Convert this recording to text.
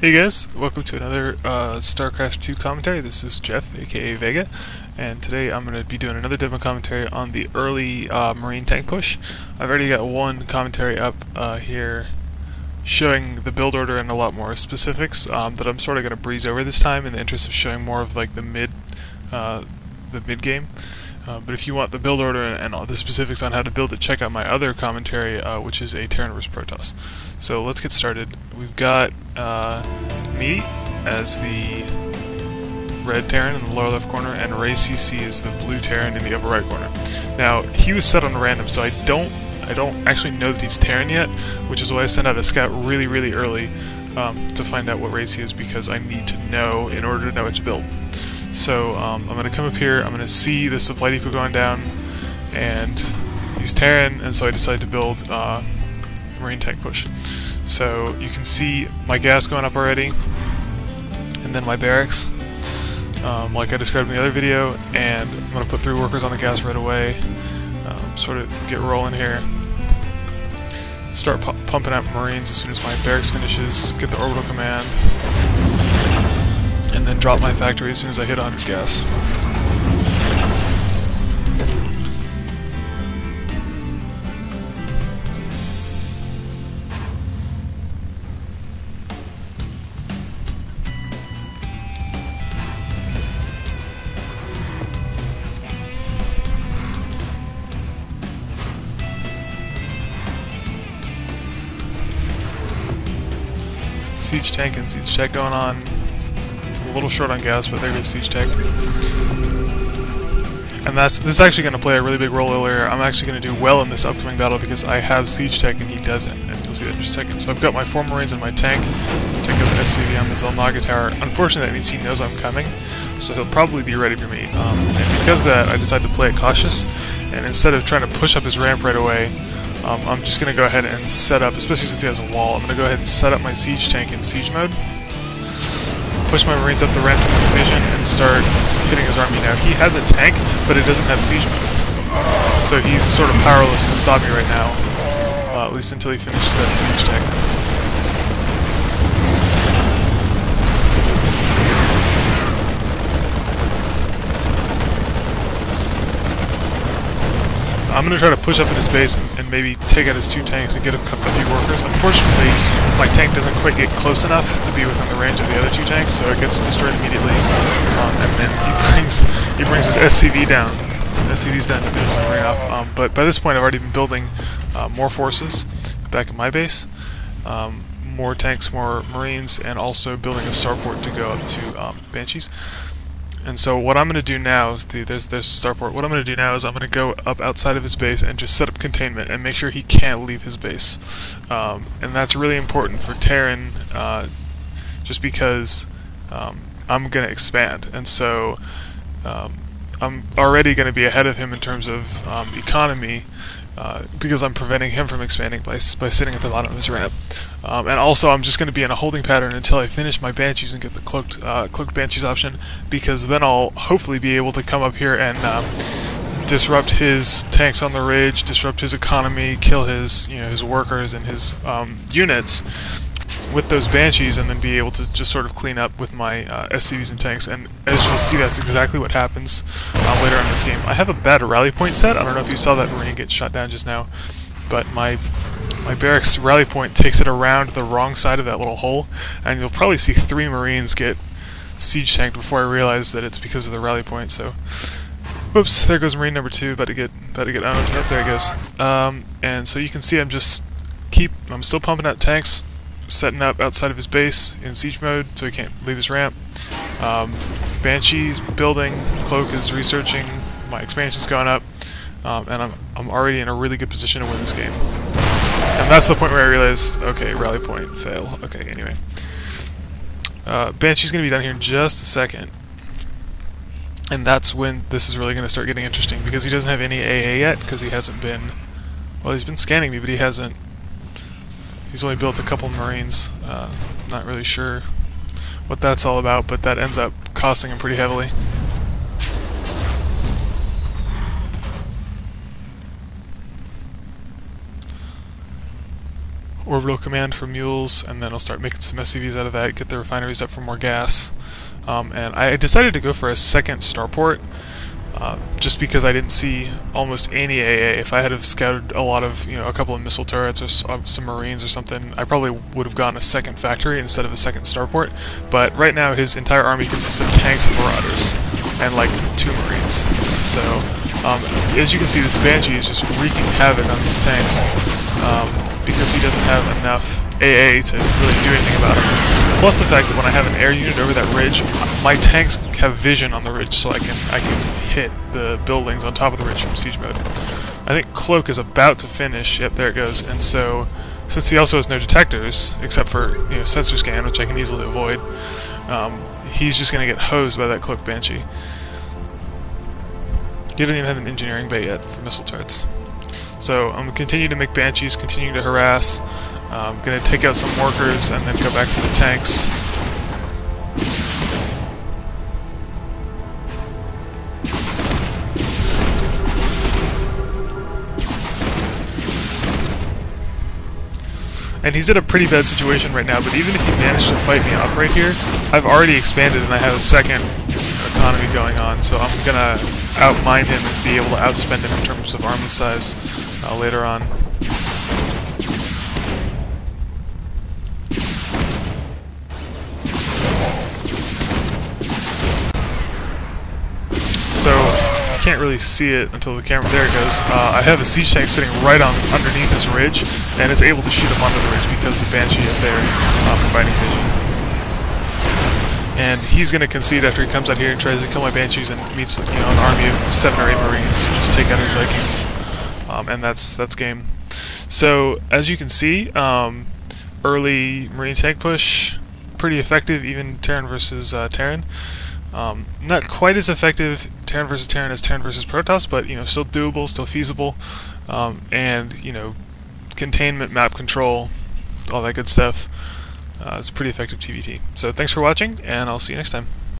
Hey guys, welcome to another StarCraft 2 commentary. This is Jeff, aka Vega, and today I'm going to be doing another demo commentary on the early Marine tank push. I've already got one commentary up here showing the build order and a lot more specifics that I'm sort of going to breeze over this time in the interest of showing more of like the mid game. But if you want the build order and all the specifics on how to build it, check out my other commentary, which is a Terran vs. Protoss. So let's get started. We've got me as the red Terran in the lower left corner, and Ray CC is the blue Terran in the upper right corner. Now, he was set on random, so I don't actually know that he's Terran yet, which is why I sent out a scout really early to find out what race he is, because I need to know in order to know what to build. So I'm going to come up here, I'm going to see the supply depot going down, and he's Terran, and so I decided to build Marine tank push. So you can see my gas going up already, and then my barracks, like I described in the other video, and I'm going to put 3 workers on the gas right away, sort of get rolling here. Start pumping out Marines as soon as my barracks finishes, get the orbital command, and then drop my factory as soon as I hit 100 gas. Siege tank and siege tech going on. A little short on gas, but there goes siege tech. And this is actually going to play a really big role earlier. I'm actually going to do well in this upcoming battle because I have siege tech and he doesn't, and you'll see that in just a second. So I've got my 4 Marines and my tank. Take out the SCV on the Zelnaga tower. Unfortunately, that means he knows I'm coming, so he'll probably be ready for me. And because of that, I decided to play it cautious, and instead of trying to push up his ramp right away, I'm just going to go ahead and set up, especially since he has a wall, I'm going to go ahead and set up my siege tank in siege mode, push my Marines up the ramp to the division, and start hitting his army. Now, he has a tank, but it doesn't have siege mode, so he's sort of powerless to stop me right now, at least until he finishes that siege tank. I'm going to try to push up in his base and maybe take out his 2 tanks and get a few workers. Unfortunately, my tank doesn't quite get close enough to be within the range of the other 2 tanks, so it gets destroyed immediately. And then he brings his SCV down. SCV's down to finish my ring off. But by this point, I've already been building more forces back at my base, more tanks, more Marines, and also building a starport to go up to Banshees. And so what I'm going to do now is, there's starport. What I'm going to do now is I'm going to go up outside of his base and just set up containment and make sure he can't leave his base. And that's really important for Terran, just because I'm going to expand. And so I'm already going to be ahead of him in terms of economy, because I'm preventing him from expanding by sitting at the bottom of his ramp. And also, I'm just going to be in a holding pattern until I finish my Banshees and get the cloaked Banshees option, because then I'll hopefully be able to come up here and disrupt his tanks on the ridge, disrupt his economy, kill his his workers and his units with those Banshees, and then be able to just sort of clean up with my SCVs and tanks. And as you'll see, that's exactly what happens later in this game. I have a bad rally point set. I don't know if you saw that Marine get shot down just now, but my barracks rally point takes it around the wrong side of that little hole, and you'll probably see 3 Marines get siege tanked before I realize that it's because of the rally point. So, whoops, there goes Marine number 2, about to get oh, there he goes. And so you can see I'm still pumping out tanks, setting up outside of his base in siege mode so he can't leave his ramp. Banshees building, Cloak is researching, my expansion's going up, and I'm already in a really good position to win this game. And that's the point where I realized, okay, rally point, fail. Okay, anyway. Banshee's going to be down here in just a second. And that's when this is really going to start getting interesting, because he doesn't have any AA yet, because he hasn't been... Well, he's been scanning me, but he hasn't... He's only built a couple Marines. Not really sure what that's all about, but that ends up costing him pretty heavily. orbital command for mules, and then I'll start making some SCVs out of that, get the refineries up for more gas. And I decided to go for a second starport, just because I didn't see almost any AA. If I had have scouted a lot of, a couple of missile turrets or some marines or something, I probably would have gotten a second factory instead of a second starport. But right now his entire army consists of tanks and marauders, and like 2 marines. So, as you can see, this Banshee is just wreaking havoc on these tanks, because he doesn't have enough AA to really do anything about it. Plus the fact that when I have an air unit over that ridge, my tanks have vision on the ridge, so I can hit the buildings on top of the ridge from siege mode. I think Cloak is about to finish. Yep, there it goes. And so, since he also has no detectors, except for sensor scan, which I can easily avoid, he's just going to get hosed by that Cloak Banshee. He doesn't even have an engineering bay yet for missile turrets. So I'm going to continue to make Banshees, continue to harass. I'm going to take out some workers and then go back to the tanks. And he's in a pretty bad situation right now, but even if he managed to fight me off right here, I've already expanded and I have a second economy going on, so I'm going to outmine him and be able to outspend him in terms of army size later on. So, you can't really see it until the camera, there it goes. I have a siege tank sitting right underneath this ridge, and it's able to shoot up onto the ridge because the Banshee up there providing vision. And he's going to concede after he comes out here and tries to kill my Banshees and meets an army of 7 or 8 Marines who just take out his Vikings. And that's game. So, as you can see, early Marine tank push, pretty effective, even Terran versus Terran. Not quite as effective Terran versus Terran as Terran versus Protoss, but still doable, still feasible, and containment, map control, all that good stuff. It's pretty effective TvT. So thanks for watching, and I'll see you next time.